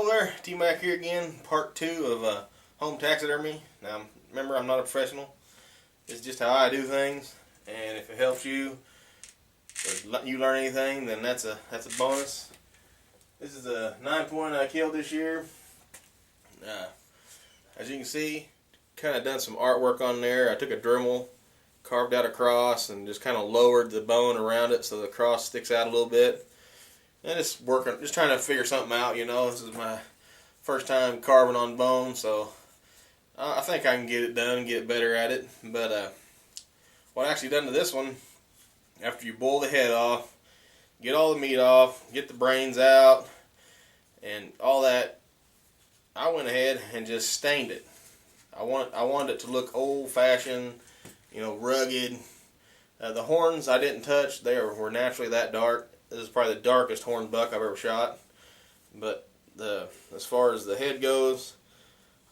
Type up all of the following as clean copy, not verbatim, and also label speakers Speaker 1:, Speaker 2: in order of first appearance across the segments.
Speaker 1: Hello there, T-Mac here again, part 2 of home taxidermy. Now, remember, I'm not a professional. It's just how I do things, and if it helps you or you learn anything, then that's a bonus. This is a 9-point I killed this year. As you can see, kind of done some artwork on there. I took a Dremel, carved out a cross, and just kind of lowered the bone around it so the cross sticks out a little bit. And just trying to figure something out, you know. This is my first time carving on bone, so I think I can get it done and get better at it. But what I actually done to this one, after you boil the head off, get all the meat off, get the brains out, and all that, I went ahead and just stained it. I wanted it to look old-fashioned, you know, rugged. The horns I didn't touch; they were naturally that dark. This is probably the darkest horned buck I've ever shot. But as far as the head goes,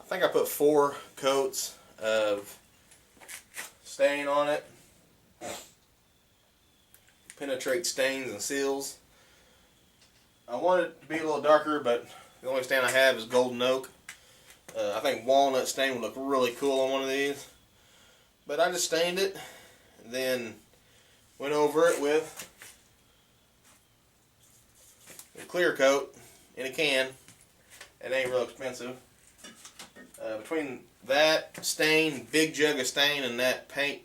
Speaker 1: I think I put 4 coats of stain on it. Penetrate stains and seals. I want it to be a little darker, but the only stain I have is golden oak. I think walnut stain would look really cool on one of these. But I just stained it, and then went over it with a clear coat in a can. It ain't real expensive. Between that stain, big jug of stain, and that paint,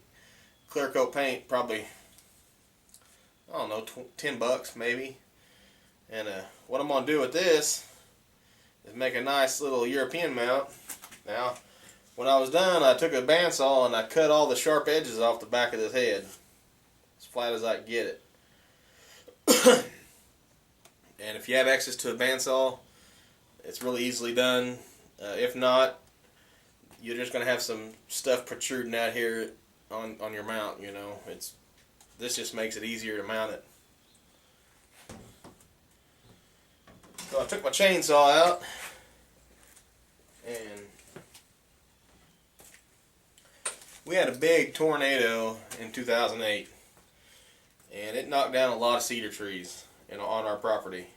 Speaker 1: clear coat paint, probably, I don't know, 10 bucks maybe. And what I'm going to do with this is make a nice little European mount. Now, when I was done, I took a bandsaw and I cut all the sharp edges off the back of this head, as flat as I could get it. And if you have access to a bandsaw, it's really easily done. If not, you're just going to have some stuff protruding out here on your mount, you know. This just makes it easier to mount it. So I took my chainsaw out, and we had a big tornado in 2008, and it knocked down a lot of cedar trees on our property,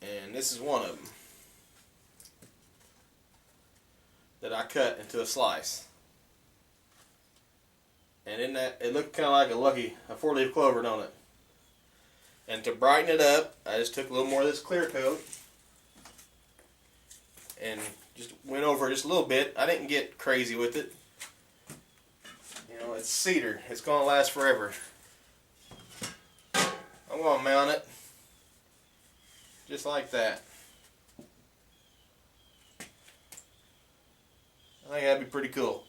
Speaker 1: and this is one of them that I cut into a slice. And in that, it looked kind of like a 4-leaf clover, don't it? And to brighten it up, I just took a little more of this clear coat and just went over it just a little bit. I didn't get crazy with it. You know, it's cedar. It's going to last forever. I'm going to mount it just like that. I think that'd be pretty cool.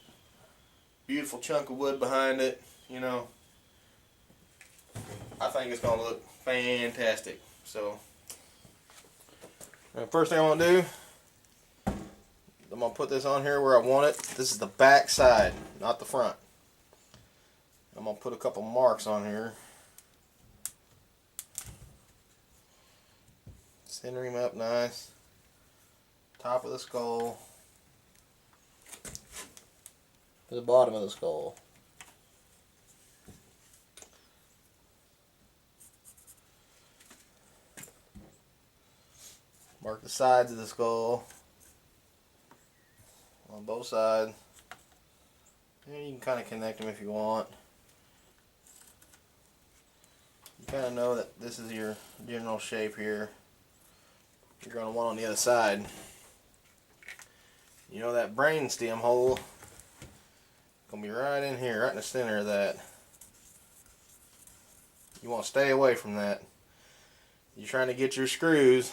Speaker 1: Beautiful chunk of wood behind it, you know. I think it's going to look fantastic. So, first thing I'm going to do, I'm going to put this on here where I want it. This is the back side, not the front. I'm going to put a couple marks on here. Center him up nice. Top of the skull. To the bottom of the skull. Mark the sides of the skull on both sides. And you can kind of connect them if you want. You kind of know that this is your general shape here. You're going to want on the other side. You know that brain stem hole going to be right in here, right in the center of that. You want to stay away from that. You're trying to get your screws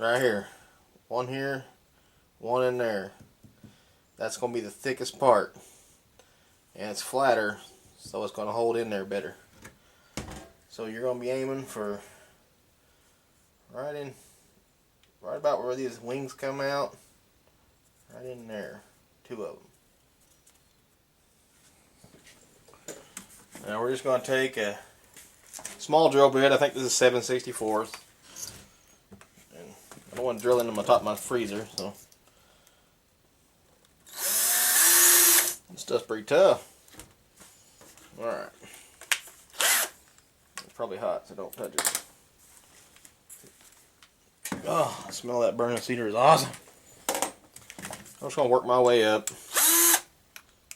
Speaker 1: right here. One here, one in there. That's going to be the thickest part. And it's flatter, so it's going to hold in there better. So you're going to be aiming for right about where these wings come out. Right in there. 2 of them. Now we're just going to take a small drill bit. I think this is 7/64. And I don't want to drill into my top of my freezer, so this stuff's pretty tough. Alright. It's probably hot, so don't touch it. Oh, the smell of that burning cedar is awesome. I'm just going to work my way up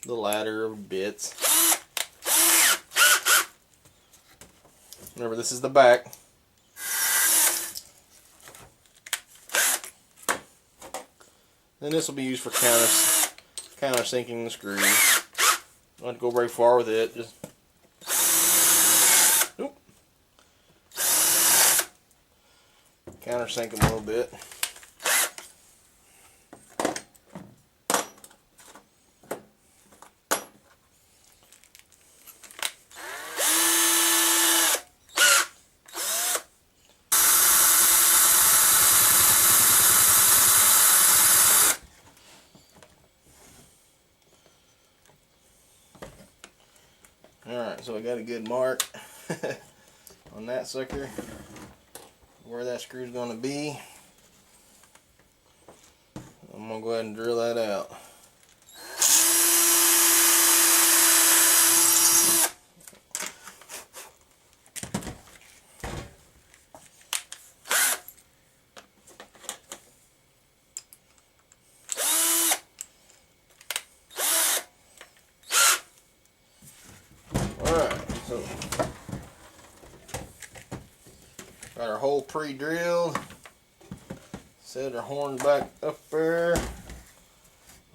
Speaker 1: the ladder of bits. Remember, this is the back. Then this will be used for countersinking the screws. Don't have to go very far with it. Just countersink them a little bit. Alright, so I got a good mark on that sucker where that screw's going to be. I'm going to go ahead and drill that out. So, got our hole pre-drilled, set our horn back up there,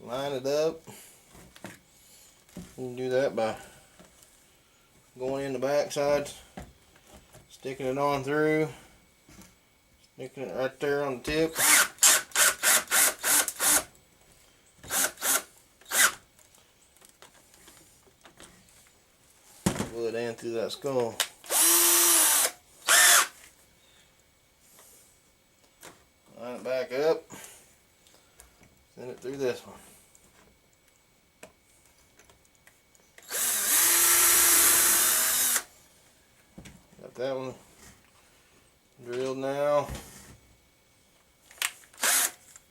Speaker 1: line it up. You can do that by going in the back side, sticking it on through, sticking it right there on the tip. Wood and through that skull. Line it back up. Send it through this one. Got that one drilled now.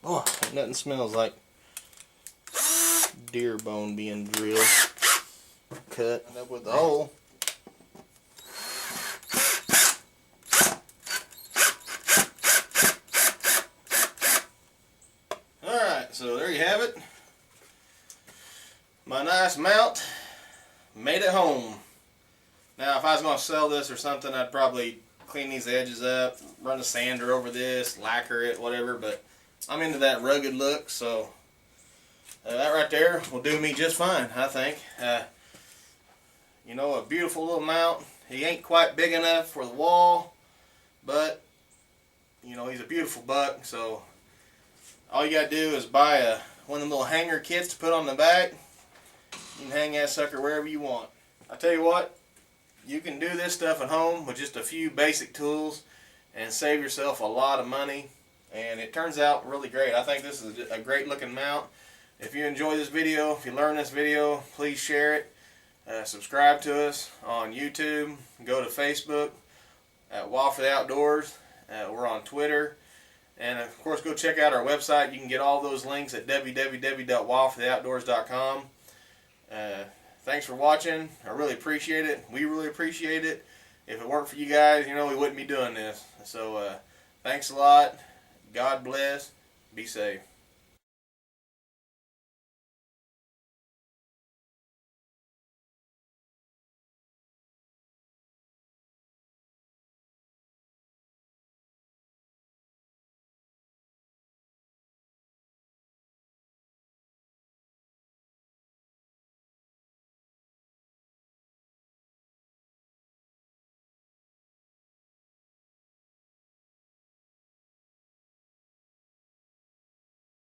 Speaker 1: Oh, nothing smells like deer bone being drilled. Cut up with the hole. Alright, so there you have it. My nice mount made at home. Now if I was going to sell this or something, I'd probably clean these edges up, run a sander over this, lacquer it, whatever, but I'm into that rugged look, so that right there will do me just fine, I think. You know, a beautiful little mount. He ain't quite big enough for the wall, but you know, he's a beautiful buck. So all you gotta do is buy one of them little hanger kits to put on the back. You can hang that sucker wherever you want. I tell you what, you can do this stuff at home with just a few basic tools and save yourself a lot of money, and it turns out really great. I think this is a great looking mount. If you enjoy this video, if you learn this video, please share it. Subscribe to us on YouTube. Go to Facebook at Wild for the Outdoors. We're on Twitter. And of course, go check out our website. You can get all those links at www.wildfortheoutdoors.com. Thanks for watching. I really appreciate it. We really appreciate it. If it weren't for you guys, you know, we wouldn't be doing this. So thanks a lot. God bless. Be safe.